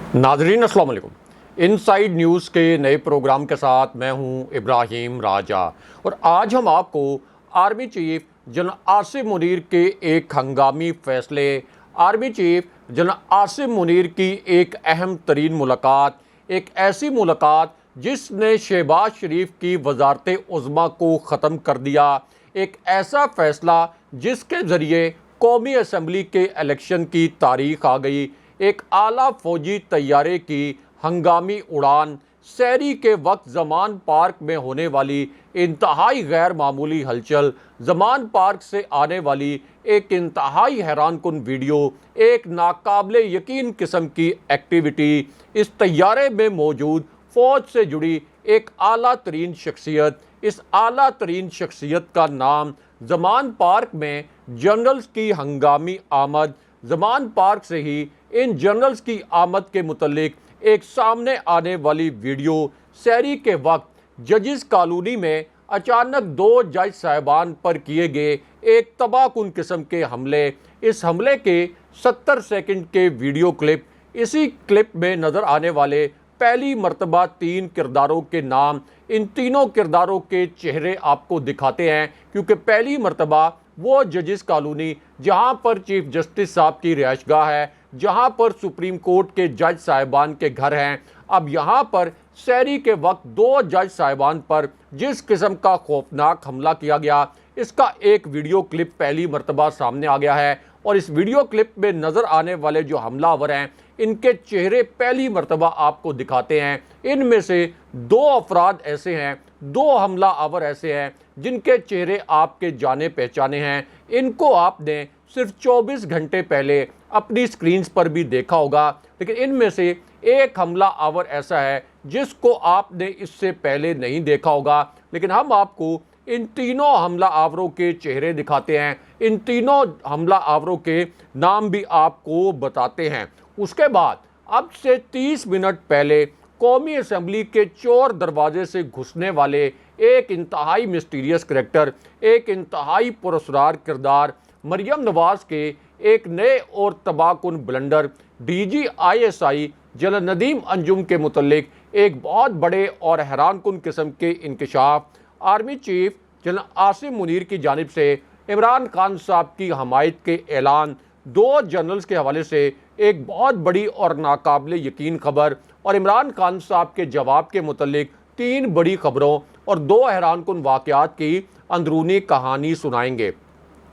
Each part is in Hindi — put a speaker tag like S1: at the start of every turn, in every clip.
S1: नाजरीन अस्सलाम वालेकुम। इनसाइड न्यूज़ के नए प्रोग्राम के साथ मैं हूं इब्राहिम राजा और आज हम आपको army chief general Asim Munir के एक हंगामी फैसले, army chief general Asim Munir की एक अहम तरीन मुलाकात, एक ऐसी मुलाकात जिसने शहबाज शरीफ की वजारत उज़्मा को ख़त्म कर दिया, एक ऐसा फ़ैसला जिसके ज़रिए कौमी असम्बली के इलेक्शन की तारीख आ गई, एक आला फौजी तैयारे की हंगामी उड़ान, सैरी के वक्त जमान पार्क में होने वाली इंतहाई गैर मामूली हलचल, जमान पार्क से आने वाली एक इंतहाई हैरानकुन वीडियो, एक नाकाबिले यकीन किस्म की एक्टिविटी, इस तैयारे में मौजूद फ़ौज से जुड़ी एक आला तरीन शख्सियत, इस आला तरीन शख्सियत का नाम जमान पार्क में जनरल्स की हंगामी आमद, जमान पार्क से ही इन जनरल्स की आमद के मुतल्लिक एक सामने आने वाली वीडियो, सैरी के वक्त जजिस कॉलोनी में अचानक दो जज साहिबान पर किए गए एक तबाहकुन किस्म के हमले, इस हमले के 70 सेकंड के वीडियो क्लिप, इसी क्लिप में नज़र आने वाले पहली मर्तबा 3 किरदारों के नाम, इन तीनों किरदारों के चेहरे आपको दिखाते हैं क्योंकि पहली मर्तबा वो जजिस कॉलोनी जहां पर चीफ जस्टिस साहब की रिहाइशगाह है, जहां पर सुप्रीम कोर्ट के जज साहिबान के घर हैं, अब यहां पर सैरी के वक्त 2 जज साहिबान पर जिस किस्म का खौफनाक हमला किया गया, इसका एक वीडियो क्लिप पहली मर्तबा सामने आ गया है और इस वीडियो क्लिप में नज़र आने वाले जो हमलावर हैं इनके चेहरे पहली मर्तबा आपको दिखाते हैं। इनमें से 2 अफराद ऐसे हैं, 2 हमला आवर ऐसे हैं जिनके चेहरे आपके जाने पहचाने हैं, इनको आपने सिर्फ 24 घंटे पहले अपनी स्क्रीन्स पर भी देखा होगा, लेकिन इनमें से एक हमला आवर ऐसा है जिसको आपने इससे पहले नहीं देखा होगा, लेकिन हम आपको इन तीनों हमला आवरों के चेहरे दिखाते हैं, इन तीनों हमला आवरों के नाम भी आपको बताते हैं। उसके बाद अब से 30 मिनट पहले कौमी असम्बली के चोर दरवाजे से घुसने वाले एक इंतहाई मिस्टीरियस करैक्टर, एक इंतहाई पुरस्कार किरदार मरियम नवाज के एक नए और तबाहकुन blunder DGISI general Nadeem Anjum के मुतल्लिक एक बहुत बड़े और हैरानकुन किस्म के इंकशाफ, army chief general Asim Munir की जानिब से इमरान खान साहब की हमायत के ऐलान, 2 जनरल्स के हवाले से एक बहुत बड़ी और नाकाबिले यकीन खबर और इमरान खान साहब के जवाब के मुतल्लिक 3 बड़ी खबरों और 2 हैरानकुन वाक़यात की अंदरूनी कहानी सुनाएंगे।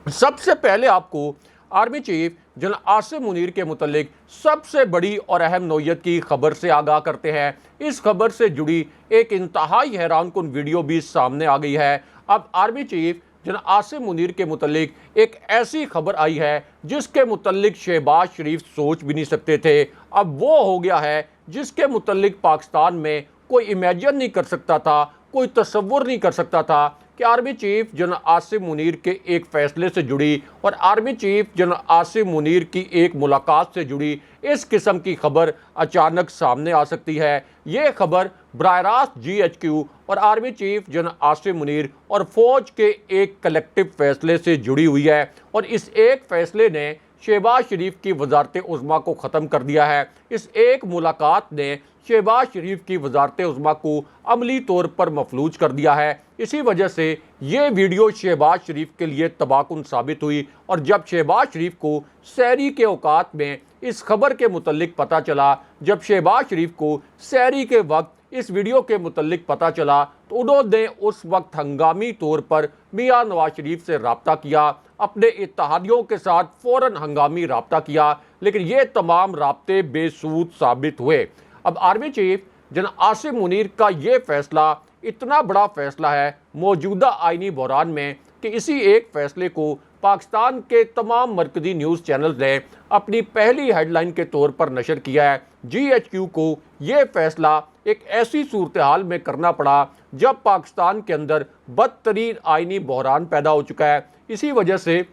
S1: सबसे पहले आपको army chief general Asim Munir के मुतल्लिक सबसे बड़ी और अहम नौयत की खबर से आगाह करते हैं। इस खबर से जुड़ी एक इंतहाई हैरानकुन वीडियो भी सामने आ गई है। अब army chief general Asim Munir के मुतल्लिक एक ऐसी खबर आई है जिसके मुतल्लिक शहबाज शरीफ सोच भी नहीं सकते थे। अब वो हो गया है जिसके मुतल्लिक पाकिस्तान में कोई इमेजिन नहीं कर सकता था, कोई तसव्वुर नहीं कर सकता था कि army chief general Asim Munir के एक फ़ैसले से जुड़ी और army chief general Asim Munir की एक मुलाकात से जुड़ी इस किस्म की खबर अचानक सामने आ सकती है। ये खबर बराह रास्त GHQ और army chief general Asim Munir और फ़ौज के एक कलेक्टिव फ़ैसले से जुड़ी हुई है और इस एक फ़ैसले ने शहबाज शरीफ की वजारत उज़्मा को ख़त्म कर दिया है। इस एक मुलाकात ने शहबाज शरीफ की वजारत उज़्मा को अमली तौर पर मफलूज कर दिया है। इसी वजह से ये वीडियो शहबाज शरीफ के लिए तबाहकुन साबित हुई और जब शहबाज शरीफ को सैरी के औकात में इस खबर के मुतल्लिक पता चला, जब शहबाज शरीफ को सैरी के वक्त इस वीडियो के मुतल्लिक पता चला तो उन्होंने उस वक्त हंगामी तौर पर मियां नवाज शरीफ से रब्ता किया, अपने इत्तेहादियों के साथ फ़ौरन हंगामी रब्ता किया, लेकिन ये तमाम राब्ते बेसूद साबित हुए। अब army chief general Asim Munir का ये फ़ैसला इतना बड़ा फ़ैसला है मौजूदा आइनी बहरान में कि इसी एक फ़ैसले को पाकिस्तान के तमाम मरकज़ी न्यूज़ चैनल्स ने अपनी पहली हेडलाइन के तौर पर नशर किया है। GHQ को ये फ़ैसला एक ऐसी सूरत हाल में करना पड़ा जब पाकिस्तान के अंदर बदतरीन आइनी बहरान पैदा हो चुका है। इसी वजह से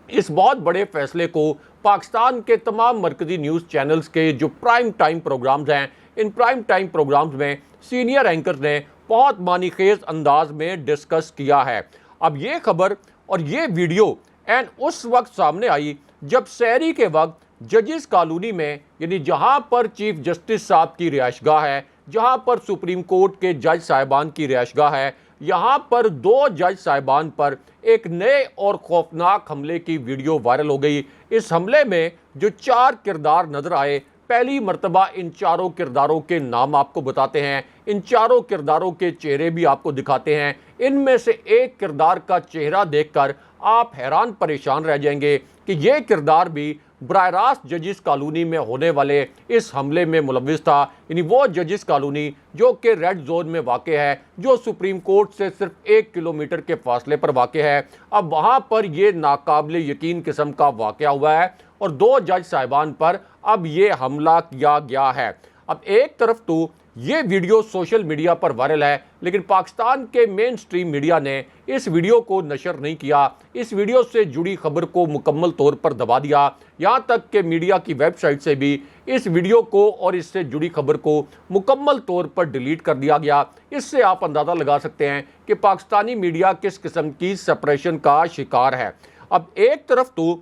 S1: इस बहुत बड़े फ़ैसले को पाकिस्तान के तमाम मरकज़ी न्यूज़ चैनल्स के जो प्राइम टाइम प्रोग्राम्स हैं, इन प्राइम टाइम प्रोग्राम्स में सीनियर एंकर्स ने बहुत मानीखेज़ अंदाज में डिस्कस किया है। अब ये खबर और ये वीडियो एंड उस वक्त सामने आई जब सैरी के वक्त जजिस कॉलोनी में, यानी जहां पर चीफ जस्टिस साहब की रिहाइशगाह है, जहां पर सुप्रीम कोर्ट के जज साहिबान की रिहाइशगाह है, यहां पर 2 जज साहिबान पर एक नए और खौफनाक हमले की वीडियो वायरल हो गई। इस हमले में जो 4 किरदार नजर आए, पहली मर्तबा इन चारों किरदारों के नाम आपको बताते हैं, इन चारों किरदारों के चेहरे भी आपको दिखाते हैं। इनमें से एक किरदार का चेहरा देखकर आप हैरान परेशान रह जाएंगे कि यह किरदार भी बराह रास्त जजिस कॉलोनी में होने वाले इस हमले में मुलव्विस था। यानी वो जजिस कॉलोनी जो कि रेड जोन में वाक़ है, जो सुप्रीम कोर्ट से सिर्फ 1 किलोमीटर के फासले पर वाक़ है। अब वहाँ पर यह नाकाबिले यकीन किस्म का वाक़या हुआ है और 2 जज साहिबान पर अब ये हमला किया गया है। अब एक तरफ तो ये वीडियो सोशल मीडिया पर वायरल है, लेकिन पाकिस्तान के मेन स्ट्रीम मीडिया ने इस वीडियो को नशर नहीं किया, इस वीडियो से जुड़ी खबर को मुकम्मल तौर पर दबा दिया। यहाँ तक कि मीडिया की वेबसाइट से भी इस वीडियो को और इससे जुड़ी खबर को मुकम्मल तौर पर डिलीट कर दिया गया। इससे आप अंदाज़ा लगा सकते हैं कि पाकिस्तानी मीडिया किस किस्म की सप्रेशन का शिकार है। अब एक तरफ तो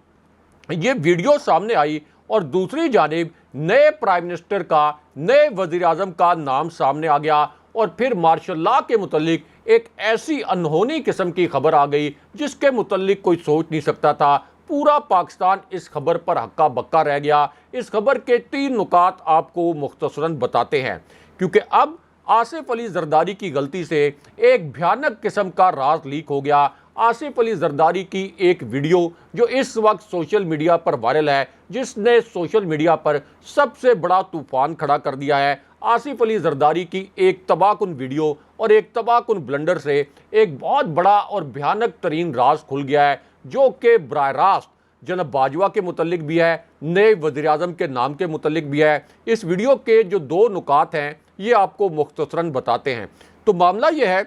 S1: ये वीडियो सामने आई और दूसरी जानिब नए प्राइम मिनिस्टर का, नए वजीर आजम का नाम सामने आ गया और फिर मार्शल लॉ के मुतल्लिक एक ऐसी अनहोनी किस्म की खबर आ गई जिसके मुतल्लिक कोई सोच नहीं सकता था। पूरा पाकिस्तान इस खबर पर हक्का बक्का रह गया। इस खबर के 3 नुकात आपको मुख्तसरन बताते हैं, क्योंकि अब आसिफ अली जरदारी की गलती से एक भयानक किस्म का राज लीक हो गया। आसिफ अली जरदारी की एक वीडियो जो इस वक्त सोशल मीडिया पर वायरल है, जिसने सोशल मीडिया पर सबसे बड़ा तूफान खड़ा कर दिया है। आसिफ अली जरदारी की एक तबाहकुन वीडियो और एक तबाहकुन ब्लंडर से एक बहुत बड़ा और भयानक तरीन राज खुल गया है, जो कि बराह रास्त जनाब बाजवा के मुतल्लिक भी है, नए वज़ीर आज़म के नाम के मुतल्लिक भी है। इस वीडियो के जो 2 नुकात हैं ये आपको मुख्तसरन बताते हैं। तो मामला ये है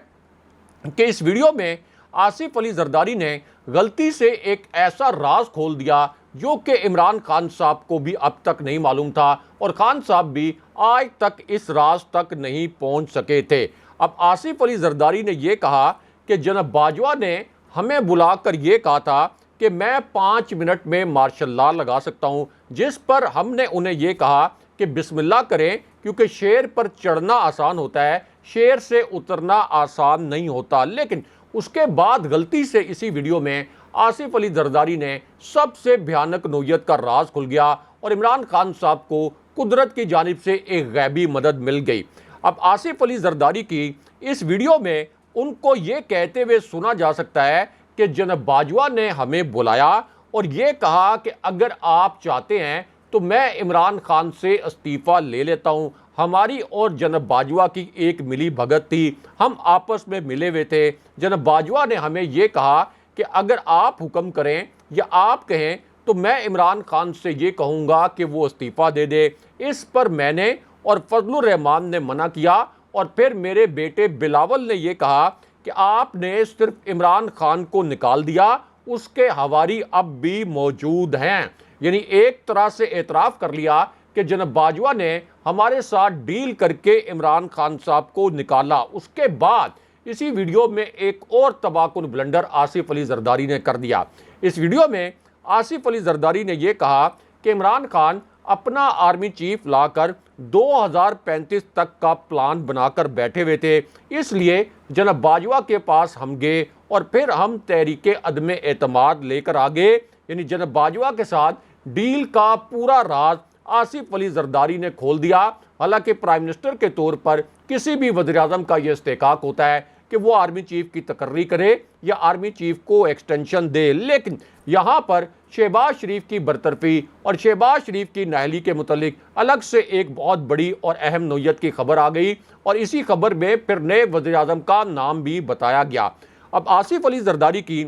S1: कि इस वीडियो में आसिफ अली जरदारी ने गलती से एक ऐसा राज खोल दिया जो कि इमरान खान साहब को भी अब तक नहीं मालूम था और खान साहब भी आज तक इस राज तक नहीं पहुंच सके थे। अब आसिफ अली जरदारी ने यह कहा कि जनाब बाजवा ने हमें बुलाकर यह कहा था कि मैं 5 मिनट में मार्शल लॉ लगा सकता हूं, जिस पर हमने उन्हें यह कहा कि बिस्मिल्लाह करें, क्योंकि शेर पर चढ़ना आसान होता है, शेर से उतरना आसान नहीं होता। लेकिन उसके बाद गलती से इसी वीडियो में आसिफ अली जरदारी ने सबसे भयानक नौयत का राज खुल गया और इमरान खान साहब को कुदरत की जानिब से एक गैबी मदद मिल गई। अब आसिफ अली जरदारी की इस वीडियो में उनको ये कहते हुए सुना जा सकता है कि जनाब बाजवा ने हमें बुलाया और ये कहा कि अगर आप चाहते हैं तो मैं इमरान खान से इस्तीफ़ा ले लेता हूँ। हमारी और जनाब बाजवा की एक मिली भगत थी, हम आपस में मिले हुए थे। जनाब बाजवा ने हमें ये कहा कि अगर आप हुक्म करें या आप कहें तो मैं इमरान खान से ये कहूँगा कि वो इस्तीफ़ा दे दे। इस पर मैंने और फजलुर रहमान ने मना किया और फिर मेरे बेटे बिलावल ने यह कहा कि आपने सिर्फ इमरान खान को निकाल दिया, उसके हवारी अब भी मौजूद हैं। यानी एक तरह से एतराफ़ कर लिया कि जनाब बाजवा ने हमारे साथ डील करके इमरान खान साहब को निकाला। उसके बाद इसी वीडियो में एक और तबाहकुन ब्लंडर आसिफ अली जरदारी ने कर दिया। इस वीडियो में आसिफ अली जरदारी ने यह कहा कि इमरान खान अपना आर्मी चीफ लाकर 2035 तक का प्लान बनाकर बैठे हुए थे, इसलिए जनाब बाजवा के पास हम गए और फिर हम तहरीके अदम एतमाद लेकर आ गए। यानी जनाब बाजवा के साथ डील का पूरा राज आसिफ अली जरदारी ने खोल दिया। हालांकि प्राइम मिनिस्टर के तौर पर किसी भी वज़ीर आज़म का यह इस्तेकाक होता है कि वो आर्मी चीफ की तकर्री करे या आर्मी चीफ को एक्सटेंशन दे, लेकिन यहाँ पर शहबाज शरीफ की बरतरफी और शहबाज शरीफ की नाअहली के मुतल्लिक अलग से एक बहुत बड़ी और अहम नौयत की खबर आ गई और इसी खबर में फिर नए वज़ीर आज़म का नाम भी बताया गया। अब आसिफ अली जरदारी की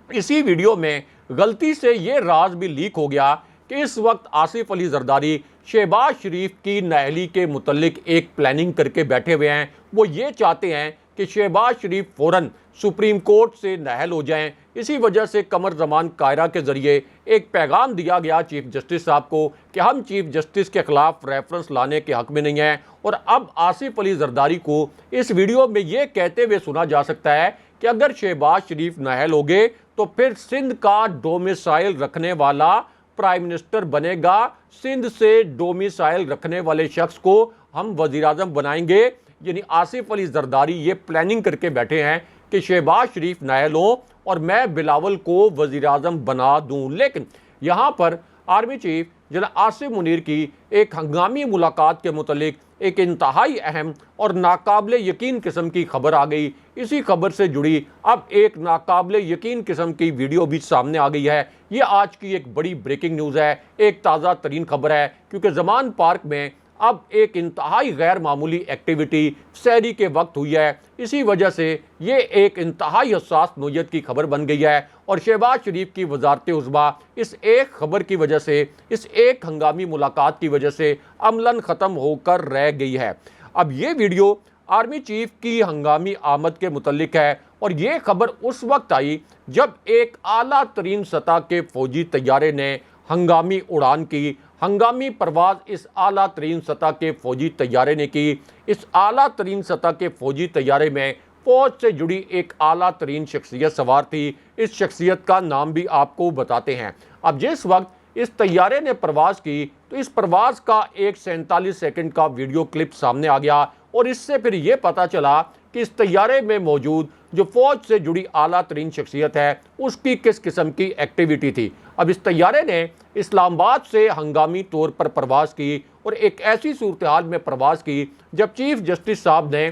S1: इसी वीडियो में गलती से ये राज भी लीक हो गया कि इस वक्त आसिफ अली जरदारी शहबाज शरीफ की नाअहली के मुतल्लिक एक प्लानिंग करके बैठे हुए हैं। वो ये चाहते हैं कि शहबाज शरीफ फ़ौरन सुप्रीम कोर्ट से नाअहल हो जाएं। इसी वजह से कमर ज़मान कायरा के ज़रिए एक पैगाम दिया गया चीफ जस्टिस साहब को कि हम चीफ जस्टिस के ख़िलाफ़ रेफरेंस लाने के हक़ में नहीं हैं। और अब आसिफ अली जरदारी को इस वीडियो में ये कहते हुए सुना जा सकता है कि अगर शहबाज शरीफ नाअहल हो गए तो फिर सिंध का डोमिसाइल रखने वाला प्राइम मिनिस्टर बनेगा, सिंध से डोमिसाइल रखने वाले शख्स को हम वजीर आजम बनाएंगे। यानी आसिफ अली जरदारी ये प्लानिंग करके बैठे हैं कि शहबाज शरीफ नायल हो और मैं बिलावल को वजीर आजम बना दूं। लेकिन यहाँ पर army chief general Asim Munir की एक हंगामी मुलाकात के मुतालिक एक इंतहाई अहम और नाकाबिले यकीन किस्म की खबर आ गई। इसी खबर से जुड़ी अब एक नाकाबिले यकीन किस्म की वीडियो भी सामने आ गई है। ये आज की एक बड़ी ब्रेकिंग न्यूज़ है, एक ताज़ा तरीन खबर है, क्योंकि जमान पार्क में अब एक इंतहाई गैर मामूली एक्टिविटी सहरी के वक्त हुई है। इसी वजह से ये एक इंतहाई हसास नोयत की खबर बन गई है और शहबाज शरीफ की वजारत उज़्मा इस एक खबर की वजह से, इस एक हंगामी मुलाकात की वजह से अमलन ख़त्म होकर रह गई है। अब ये वीडियो आर्मी चीफ की हंगामी आमद के मुतल्लिक है और ये खबर उस वक्त आई जब एक आला तरीन सतह के फौजी तैयारे ने हंगामी उड़ान की। हंगामी परवाज इस आला तरीन सतह के फौजी तैयारे ने की। इस आला तरीन सतह के फौजी तैयारे में फौज से जुड़ी एक आला तरीन शख्सियत सवार थी। इस शख्सियत का नाम भी आपको बताते हैं। अब जिस वक्त इस तैयारे ने परवाज की तो इस परवाज का एक 47 सेकंड का वीडियो क्लिप सामने आ गया और इससे फिर ये पता चला कि इस तैयारे में मौजूद जो फौज से जुड़ी आला तरीन शख्सियत है उसकी किस किस्म की एक्टिविटी थी। अब इस तैयारे ने इस्लामाबाद से हंगामी तौर पर परवाज़ की और एक ऐसी सूरत हाल में परवाज़ की जब चीफ जस्टिस साहब ने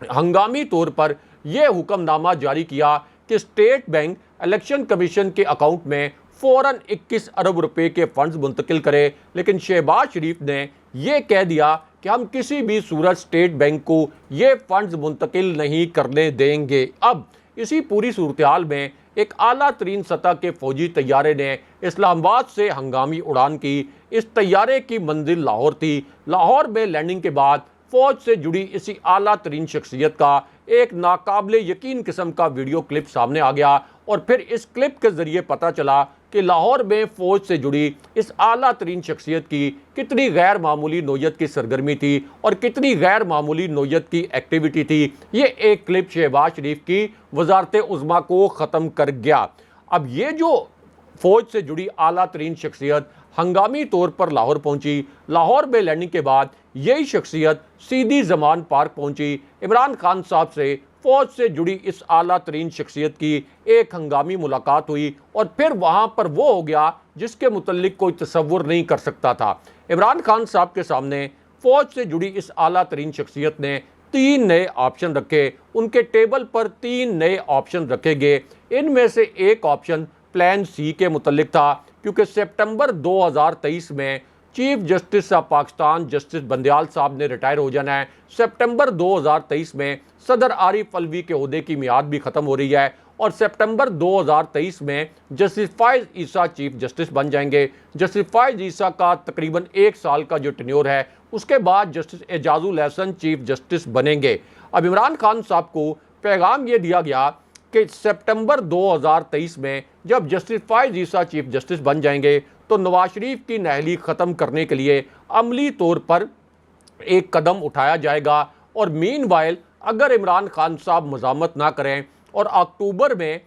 S1: हंगामी तौर पर यह हुक्मनामा जारी किया कि स्टेट बैंक इलेक्शन कमीशन के अकाउंट में फ़ौरन 21 अरब रुपए के फंड्स मुंतकिल करे। लेकिन शहबाज शरीफ ने यह कह दिया कि हम किसी भी सूरत स्टेट बैंक को ये फंड्स मुंतकिल नहीं करने देंगे। अब इसी पूरी सूरत हाल में एक आला तरीन सतह के फौजी तैयारे ने इस्लामाबाद से हंगामी उड़ान की। इस तैयारे की मंजिल लाहौर थी। लाहौर में लैंडिंग के बाद फौज से जुड़ी इसी आला तरीन शख्सियत का एक नाकाबिले यकीन किस्म का वीडियो क्लिप सामने आ गया और फिर इस क्लिप के जरिए पता चला कि लाहौर में फौज से जुड़ी इस आला तरीन शख्सियत की कितनी गैर मामूली नोयत की सरगर्मी थी और कितनी गैर मामूली नोयत की एक्टिविटी थी। ये एक क्लिप शहबाज शरीफ की वजारत उज़्मा को ख़त्म कर गया। अब ये जो फौज से जुड़ी आला तरीन शख्सियत हंगामी तौर पर लाहौर पहुंची, लाहौर में लैंडिंग के बाद यही शख्सियत सीधी जमान पार्क पहुंची। इमरान खान साहब से फौज से जुड़ी इस आला तरीन शख्सियत की एक हंगामी मुलाकात हुई और फिर वहां पर वो हो गया जिसके मुतल्लिक कोई तसव्वुर नहीं कर सकता था। इमरान खान साहब के सामने फौज से जुड़ी इस आला तरीन शख्सियत ने 3 नए ऑप्शन रखे। उनके टेबल पर 3 नए ऑप्शन रखे गए। इनमें से एक ऑप्शन प्लान सी के मुतल्लिक था, क्योंकि सितंबर 2023 में chief justice of Pakistan justice Bandial साहब ने रिटायर हो जाना है। सितंबर 2023 में सदर आरिफ अलवी के ओहदे की मियाद भी ख़त्म हो रही है और सितंबर 2023 में जस्टिस फायज़ ईसा चीफ जस्टिस बन जाएंगे। जस्टिस फायज़ ईसा का तकरीबन 1 साल का जो टेन्योर है उसके बाद justice Ejazul Hasan chief justice बनेंगे। अब इमरान खान साहब को पैगाम ये दिया गया कि सितंबर 2023 में जब जस्टिस फायज़ ईसा चीफ जस्टिस बन जाएंगे तो नवाज शरीफ की नहली ख़त्म करने के लिए अमली तौर पर एक कदम उठाया जाएगा। और मीनवाइल अगर इमरान खान साहब मज़ामत ना करें और अक्टूबर में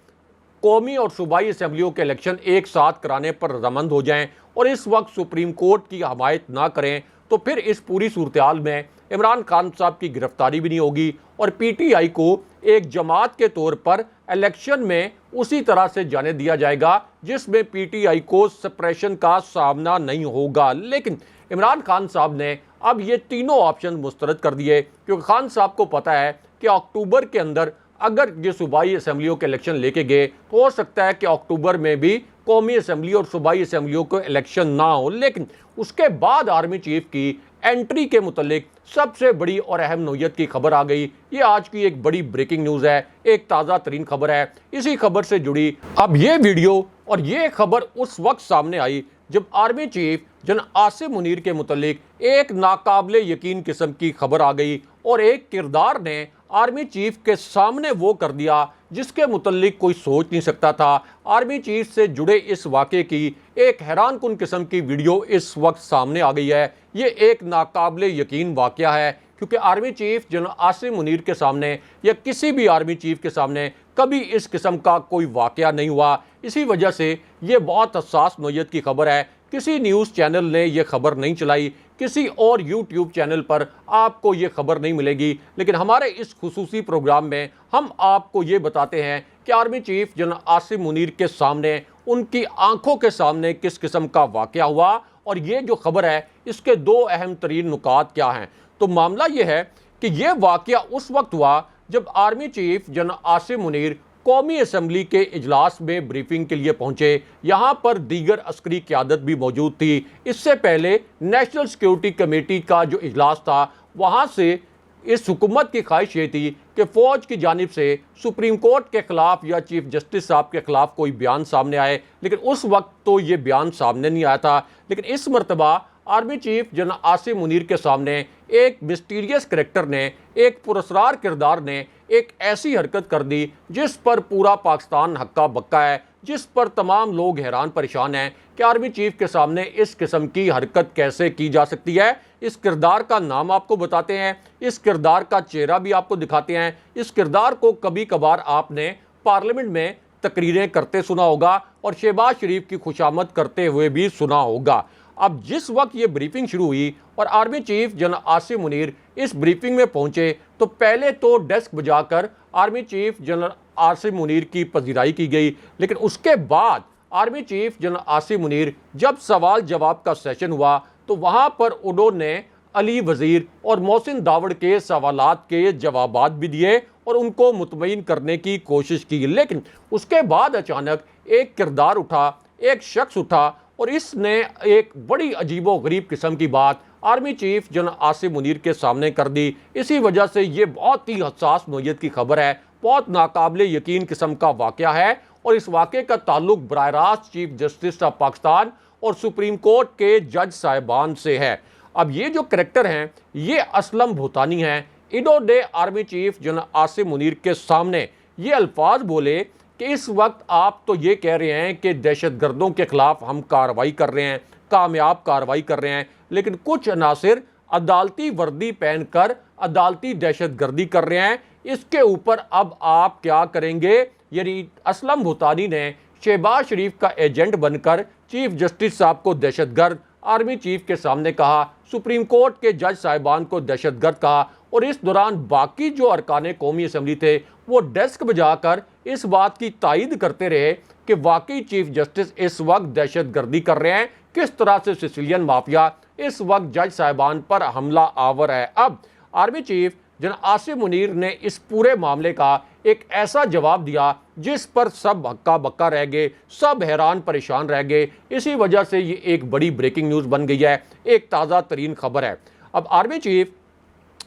S1: कौमी और सूबाई असम्बलियों के इलेक्शन एक साथ कराने पर रजामंद हो जाएं और इस वक्त सुप्रीम कोर्ट की हमायत ना करें तो फिर इस पूरी सूरत हाल में इमरान खान साहब की गिरफ्तारी भी नहीं होगी और पीटीआई को एक जमात के तौर पर इलेक्शन में उसी तरह से जाने दिया जाएगा जिसमें पीटीआई को सप्रेशन का सामना नहीं होगा। लेकिन इमरान खान साहब ने अब ये तीनों ऑप्शन मुस्तरद कर दिए, क्योंकि खान साहब को पता है कि अक्टूबर के अंदर अगर ये सूबाई असम्बलियों के इलेक्शन लेके गए तो हो सकता है कि अक्टूबर में भी कौमी असम्बली और सूबाई असम्बलियों को इलेक्शन ना हो। लेकिन उसके बाद आर्मी चीफ की एंट्री के मुतल्लिक सबसे बड़ी और अहम नोयत की खबर आ गई। ये आज की एक बड़ी ब्रेकिंग न्यूज़ है, एक ताज़ा तरीन खबर है। इसी खबर से जुड़ी अब ये वीडियो और ये खबर उस वक्त सामने आई जब army chief general Asim Munir के मुतल्लिक एक नाकाबिले यकीन किस्म की खबर आ गई और एक किरदार ने आर्मी चीफ के सामने वो कर दिया जिसके मुतल्लिक कोई सोच नहीं सकता था। आर्मी चीफ से जुड़े इस वाक़े की एक हैरानकुन किस्म की वीडियो इस वक्त सामने आ गई है। ये एक नाकाबिले यकीन वाक़या है, क्योंकि army chief general Asim Munir के सामने या किसी भी आर्मी चीफ के सामने कभी इस किस्म का कोई वाक़या नहीं हुआ। इसी वजह से ये बहुत हसास नौयत की खबर है। किसी न्यूज़ चैनल ने यह खबर नहीं चलाई, किसी और यूट्यूब चैनल पर आपको ये खबर नहीं मिलेगी, लेकिन हमारे इस खुसूसी प्रोग्राम में हम आपको ये बताते हैं कि army chief general Asim Munir के सामने, उनकी आंखों के सामने किस किस्म का वाक़या हुआ और ये जो खबर है इसके दो अहम तरीन नुकात क्या हैं। तो मामला ये है कि यह वाक़या उस वक्त हुआ जब army chief general Asim Munir कौमी असम्बली के इजलास में ब्रीफिंग के लिए पहुंचे। यहाँ पर दीगर अस्करी क़यादत भी मौजूद थी। इससे पहले नेशनल सिक्योरिटी कमेटी का जो इजलास था, वहाँ से इस हुकूमत की ख्वाहिश ये थी कि फ़ौज की जानिब से सुप्रीम कोर्ट के ख़िलाफ़ या चीफ जस्टिस साहब के ख़िलाफ़ कोई बयान सामने आए, लेकिन उस वक्त तो ये बयान सामने नहीं आया था। लेकिन इस मरतबा army chief general Asim Munir के सामने एक मिस्टीरियस करैक्टर ने, एक पुरस्कार किरदार ने एक ऐसी हरकत कर दी जिस पर पूरा पाकिस्तान हक्का बक्का है, जिस पर तमाम लोग हैरान परेशान हैं कि आर्मी चीफ के सामने इस किस्म की हरकत कैसे की जा सकती है। इस किरदार का नाम आपको बताते हैं, इस किरदार का चेहरा भी आपको दिखाते हैं। इस किरदार को कभी कभार आपने पार्लियामेंट में तकरीरें करते सुना होगा और शहबाज शरीफ की खुशामद करते हुए भी सुना होगा। अब जिस वक्त ये ब्रीफिंग शुरू हुई और army chief general Asim Munir इस ब्रीफिंग में पहुंचे, तो पहले तो डेस्क बजाकर army chief general Asim Munir की पजीराई की गई, लेकिन उसके बाद army chief general Asim Munir जब सवाल जवाब का सेशन हुआ तो वहां पर उन्होंने अली वजीर और मोहसिन दावड़ के सवालात के जवाबात भी दिए और उनको मुतमईन करने की कोशिश की। लेकिन उसके बाद अचानक एक किरदार उठा, एक शख्स उठा और इसने एक बड़ी अजीबो गरीब किस्म की बात army chief general Asim Munir के सामने कर दी। इसी वजह से ये बहुत ही हसास नौयत की खबर है, बहुत नाकाबिले यकीन किस्म का वाक़या है और इस वाक़े का ताल्लुक बराह रास्त चीफ जस्टिस ऑफ पाकिस्तान और सुप्रीम कोर्ट के जज साहिबान से है। अब ये जो करैक्टर हैं ये असलम भूतानी हैं। इन्होंने army chief general Asim Munir के सामने ये अल्फाज बोले कि इस वक्त आप तो ये कह रहे हैं कि दहशतगर्दों के ख़िलाफ़ हम कार्रवाई कर रहे हैं, कामयाब कार्रवाई कर रहे हैं, लेकिन कुछ अनासिर अदालती वर्दी पहनकर अदालती दहशतगर्दी कर रहे हैं। इसके ऊपर अब आप क्या करेंगे? यानी असलम भूतानी ने शहबाज शरीफ का एजेंट बनकर चीफ जस्टिस साहब को दहशतगर्द, आर्मी चीफ के सामने कहा, सुप्रीम कोर्ट के जज साहिबान को दहशतगर्द कहा और इस दौरान बाकी जो अरकान कौमी असम्बली थे वो डेस्क बजाकर इस बात की तायद करते रहे कि वाकई चीफ जस्टिस इस वक्त दहशतगर्दी कर रहे हैं। किस तरह से सिसिलियन माफिया इस वक्त जज साहिबान पर हमला आवर है। अब army chief general Asim Munir ने इस पूरे मामले का एक ऐसा जवाब दिया जिस पर सब हक्का बक्का रह गए, सब हैरान परेशान रह गए। इसी वजह से ये एक बड़ी ब्रेकिंग न्यूज़ बन गई है, एक ताज़ा तरीन खबर है। अब army chief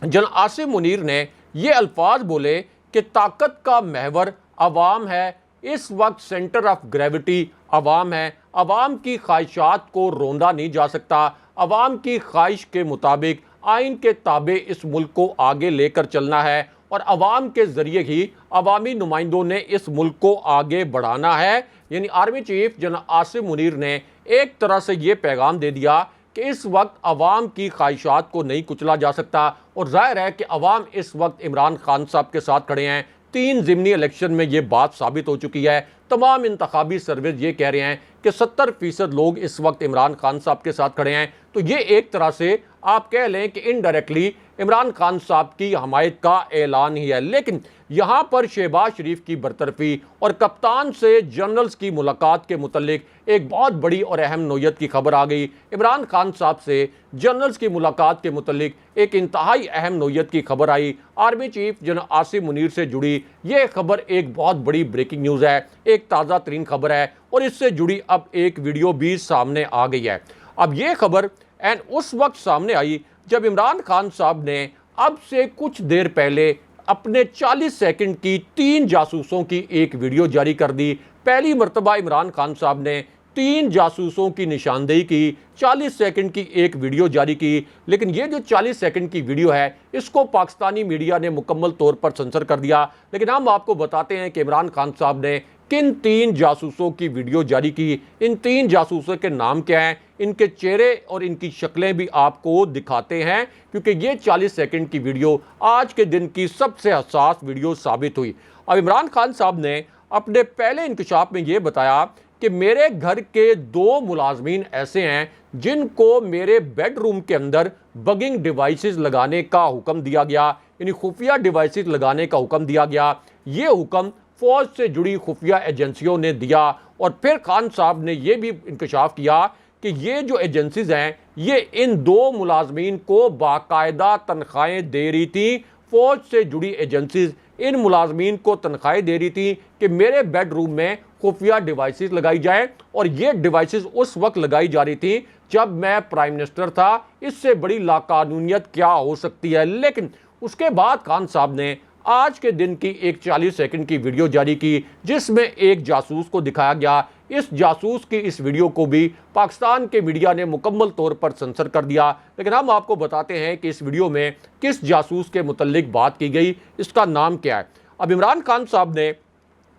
S1: general Asim Munir ने ये अल्फाज बोले कि ताकत का महवर अवाम है, इस वक्त सेंटर ऑफ ग्रेविटी अवाम है, अवाम की ख्वाहिशात को रोंदा नहीं जा सकता, अवाम की ख्वाहिश के मुताबिक आइन के ताबे इस मुल्क को आगे लेकर चलना है और अवाम के ज़रिए ही अवामी नुमाइंदों ने इस मुल्क को आगे बढ़ाना है। यानी army chief general Asim Munir ने एक तरह से ये पैगाम दे दिया कि इस वक्त अवाम की ख्वाहिशात को नहीं कुचला जा सकता और जाहिर है कि अवाम इस वक्त इमरान खान साहब के साथ खड़े हैं। 3 ज़िमनी इलेक्शन में ये बात साबित हो चुकी है। तमाम इंतखाबी सर्वेज ये कह रहे हैं कि 70% लोग इस वक्त इमरान खान साहब के साथ खड़े हैं। तो ये एक तरह से आप कह लें कि इनडायरेक्टली इमरान खान साहब की हमायत का ऐलान ही है। लेकिन यहाँ पर शहबाज शरीफ की बरतरफी और कप्तान से जनरल्स की मुलाकात के मुतल्लिक एक बहुत बड़ी और अहम नोयत की खबर आ गई। इमरान खान साहब से जनरल्स की मुलाकात के मुतल्लिक एक इंतहाई अहम नोयत की खबर आई। Army chief general Asim Munir से जुड़ी ये खबर एक बहुत बड़ी ब्रेकिंग न्यूज़ है, एक ताज़ा तरीन खबर है और इससे जुड़ी अब एक वीडियो भी सामने आ गई है। अब ये खबर एंड उस वक्त सामने आई जब इमरान खान साहब ने अब से कुछ देर पहले अपने 40 सेकंड की 3 जासूसों की एक वीडियो जारी कर दी। पहली मर्तबा इमरान खान साहब ने 3 जासूसों की निशानदेही की, 40 सेकंड की एक वीडियो जारी की। लेकिन ये जो 40 सेकंड की वीडियो है, इसको पाकिस्तानी मीडिया ने मुकम्मल तौर पर सेंसर कर दिया। लेकिन हम आपको बताते हैं कि इमरान खान साहब ने किन 3 जासूसों की वीडियो जारी की, इन 3 जासूसों के नाम क्या हैं, इनके चेहरे और इनकी शक्लें भी आपको दिखाते हैं, क्योंकि ये 40 सेकंड की वीडियो आज के दिन की सबसे हसास वीडियो साबित हुई। अब इमरान खान साहब ने अपने पहले इंकशाफ में ये बताया कि मेरे घर के 2 मुलाजमीन ऐसे हैं जिनको मेरे बेडरूम के अंदर बगिंग डिवाइसेस लगाने का हुक्म दिया गया, यानी खुफिया डिवाइसेस लगाने का हुक्म दिया गया। ये हुक्म फौज से जुड़ी खुफिया एजेंसियों ने दिया। और फिर खान साहब ने यह भी इंकशाफ किया कि ये जो एजेंसीज हैं, ये इन 2 मुलाजमीन को बाकायदा तनख्वाहें दे रही थी। फौज से जुड़ी एजेंसीज इन मुलाजमीन को तनख्वाहें दे रही थी कि मेरे बेडरूम में खुफिया डिवाइसेस लगाई जाए, और ये डिवाइसेस उस वक्त लगाई जा रही थी जब मैं प्राइम मिनिस्टर था। इससे बड़ी लाकानूनियत क्या हो सकती है। लेकिन उसके बाद खान साहब ने आज के दिन की एक 40 सेकंड की वीडियो जारी की, जिसमें एक जासूस को दिखाया गया। इस जासूस की इस वीडियो को भी पाकिस्तान के मीडिया ने मुकम्मल तौर पर सेंसर कर दिया। लेकिन हम आपको बताते हैं कि इस वीडियो में किस जासूस के मुतल्लिक बात की गई, इसका नाम क्या है। अब इमरान खान साहब ने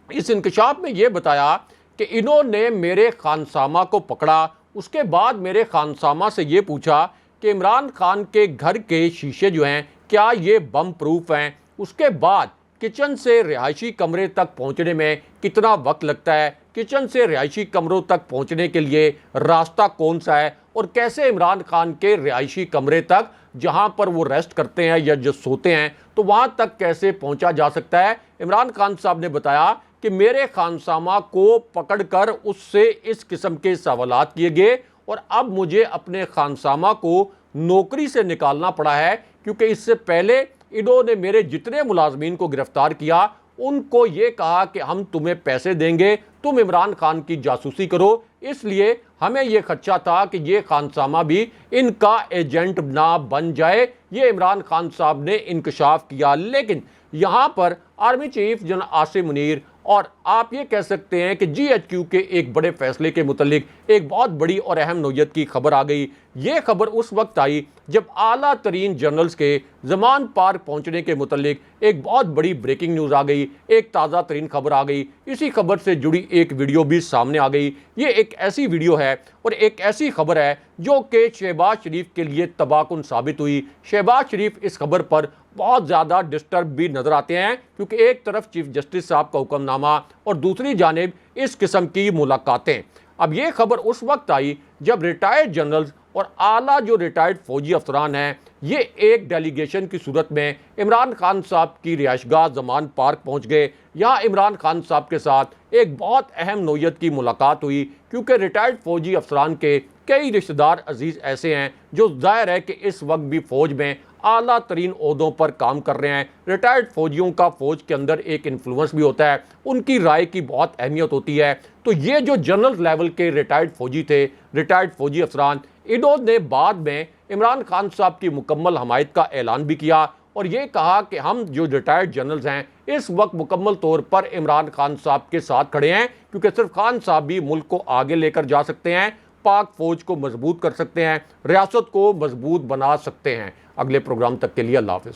S1: इस इंकशाफ में यह बताया कि इन्होंने मेरे खानसामा को पकड़ा। उसके बाद मेरे खानसामा से ये पूछा कि इमरान खान के घर के शीशे जो हैं, क्या ये बम प्रूफ हैं। उसके बाद किचन से रिहायशी कमरे तक पहुंचने में कितना वक्त लगता है, किचन से रिहायशी कमरों तक पहुंचने के लिए रास्ता कौन सा है, और कैसे इमरान खान के रिहायशी कमरे तक, जहां पर वो रेस्ट करते हैं या जो सोते हैं, तो वहां तक कैसे पहुंचा जा सकता है। इमरान खान साहब ने बताया कि मेरे खानसामा को पकड़कर उससे इस किस्म के सवालात किए गए, और अब मुझे अपने खानसामा को नौकरी से निकालना पड़ा है, क्योंकि इससे पहले इन्होंने मेरे जितने मुलाजमीन को गिरफ्तार किया उनको ये कहा कि हम तुम्हें पैसे देंगे, तुम इमरान खान की जासूसी करो। इसलिए हमें यह खदशा था कि ये खानसामा भी इनका एजेंट ना बन जाए। ये इमरान खान साहब ने इंकशाफ किया। लेकिन यहाँ पर army chief general Asim Munir और आप ये कह सकते हैं कि GHQ के एक बड़े फैसले के मुतालिक एक बहुत बड़ी और अहम नौयत की खबर आ गई। ये खबर उस वक्त आई जब आला तरीन जनरल्स के जमान पार्क पहुंचने के मुतालिक एक बहुत बड़ी ब्रेकिंग न्यूज़ आ गई, एक ताज़ा तरीन खबर आ गई। इसी खबर से जुड़ी एक वीडियो भी सामने आ गई। ये एक ऐसी वीडियो है और एक ऐसी खबर है जो कि शहबाज शरीफ के लिए तबाहकुन साबित हुई। शहबाज शरीफ इस खबर पर बहुत ज़्यादा डिस्टर्ब भी नजर आते हैं, क्योंकि एक तरफ चीफ जस्टिस साहब का हुक्मनामा और दूसरी जानिब इस किस्म की मुलाकातें। अब ये खबर उस वक्त आई जब रिटायर्ड जनरल्स और आला जो रिटायर्ड फौजी अफसरान हैं, ये एक डेलीगेशन की सूरत में इमरान खान साहब की रिहाइशगाह जमान पार्क पहुंच गए। यहाँ इमरान खान साहब के साथ एक बहुत अहम नौयत की मुलाकात हुई, क्योंकि रिटायर्ड फौजी अफसरान के कई रिश्तेदार अजीज़ ऐसे हैं जो जाहिर है कि इस वक्त भी फ़ौज में आला तरीन ओहदों पर काम कर रहे हैं। रिटायर्ड फौजियों का फ़ौज के अंदर एक इन्फ्लुएंस भी होता है, उनकी राय की बहुत अहमियत होती है। तो ये जो जनरल लेवल के रिटायर्ड फौजी थे, रिटायर्ड फौजी अफसरान, इन्होंने बाद में इमरान खान साहब की मुकम्मल हमायत का ऐलान भी किया और ये कहा कि हम जो रिटायर्ड जनरल्स हैं इस वक्त मुकम्मल तौर पर इमरान खान साहब के साथ खड़े हैं, क्योंकि सिर्फ खान साहब भी मुल्क को आगे लेकर जा सकते हैं, पाक फौज को मजबूत कर सकते हैं, रियासत को मजबूत बना सकते हैं। अगले प्रोग्राम तक के लिए अल्लाह हाफ़िज़।